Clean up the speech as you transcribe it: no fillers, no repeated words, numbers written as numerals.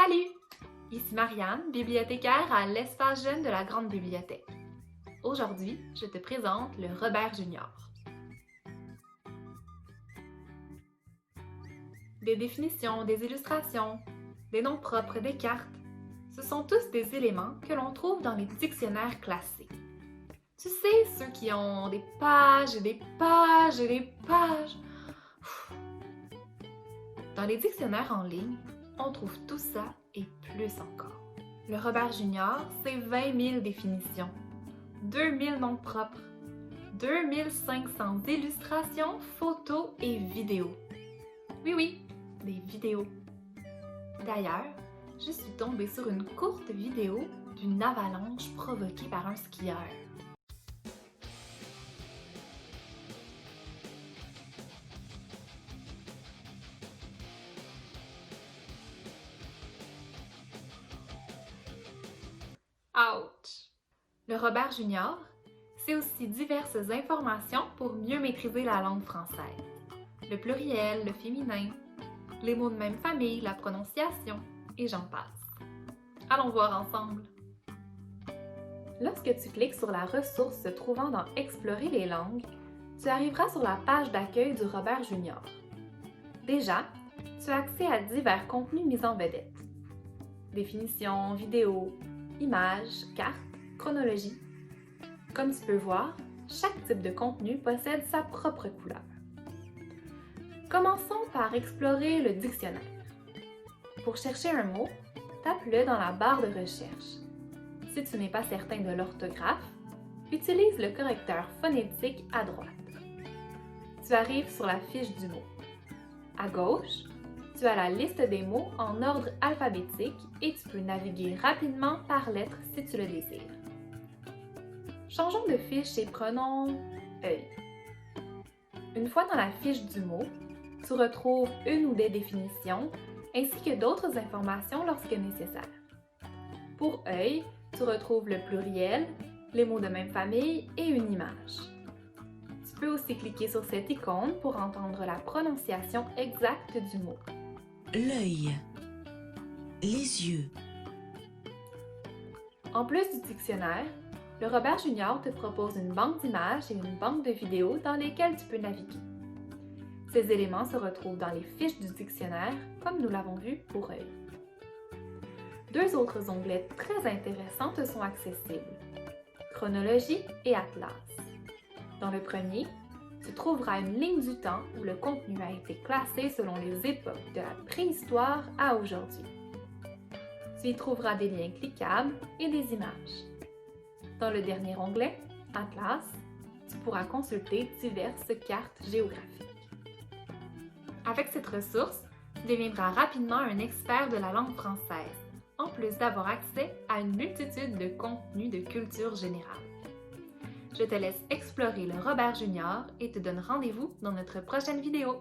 Salut! Ici Marianne, bibliothécaire à l'Espace Jeune de la Grande Bibliothèque. Aujourd'hui, je te présente le Robert Junior. Des définitions, des illustrations, des noms propres, des cartes, ce sont tous des éléments que l'on trouve dans les dictionnaires classiques. Tu sais, ceux qui ont des pages et des pages et des pages. Dans les dictionnaires en ligne, on trouve tout ça et plus encore. Le Robert Junior, c'est 20 000 définitions, 2000 noms propres, 2500 illustrations, photos et vidéos. Oui, des vidéos. D'ailleurs, je suis tombée sur une courte vidéo d'une avalanche provoquée par un skieur. Ouch! Le Robert Junior, c'est aussi diverses informations pour mieux maîtriser la langue française. Le pluriel, le féminin, les mots de même famille, la prononciation, et j'en passe. Allons voir ensemble. Lorsque tu cliques sur la ressource se trouvant dans Explorer les langues, tu arriveras sur la page d'accueil du Robert Junior. Déjà, tu as accès à divers contenus mis en vedette. Définitions, vidéos, images, cartes, chronologie. Comme tu peux voir, chaque type de contenu possède sa propre couleur. Commençons par explorer le dictionnaire. Pour chercher un mot, tape-le dans la barre de recherche. Si tu n'es pas certain de l'orthographe, utilise le correcteur phonétique à droite. Tu arrives sur la fiche du mot. À gauche, tu as la liste des mots en ordre alphabétique et tu peux naviguer rapidement par lettre si tu le désires. Changeons de fiche et prenons œil. Une fois dans la fiche du mot, tu retrouves une ou des définitions ainsi que d'autres informations lorsque nécessaire. Pour œil, tu retrouves le pluriel, les mots de même famille et une image. Tu peux aussi cliquer sur cette icône pour entendre la prononciation exacte du mot. L'œil, les yeux. En plus du dictionnaire, le Robert Junior te propose une banque d'images et une banque de vidéos dans lesquelles tu peux naviguer. Ces éléments se retrouvent dans les fiches du dictionnaire, comme nous l'avons vu pour œil. Deux autres onglets très intéressants te sont accessibles, Chronologie et Atlas. Dans le premier, tu trouveras une ligne du temps où le contenu a été classé selon les époques de la préhistoire à aujourd'hui. Tu y trouveras des liens cliquables et des images. Dans le dernier onglet, Atlas, tu pourras consulter diverses cartes géographiques. Avec cette ressource, tu deviendras rapidement un expert de la langue française, en plus d'avoir accès à une multitude de contenus de culture générale. Je te laisse explorer le Robert Junior et te donne rendez-vous dans notre prochaine vidéo.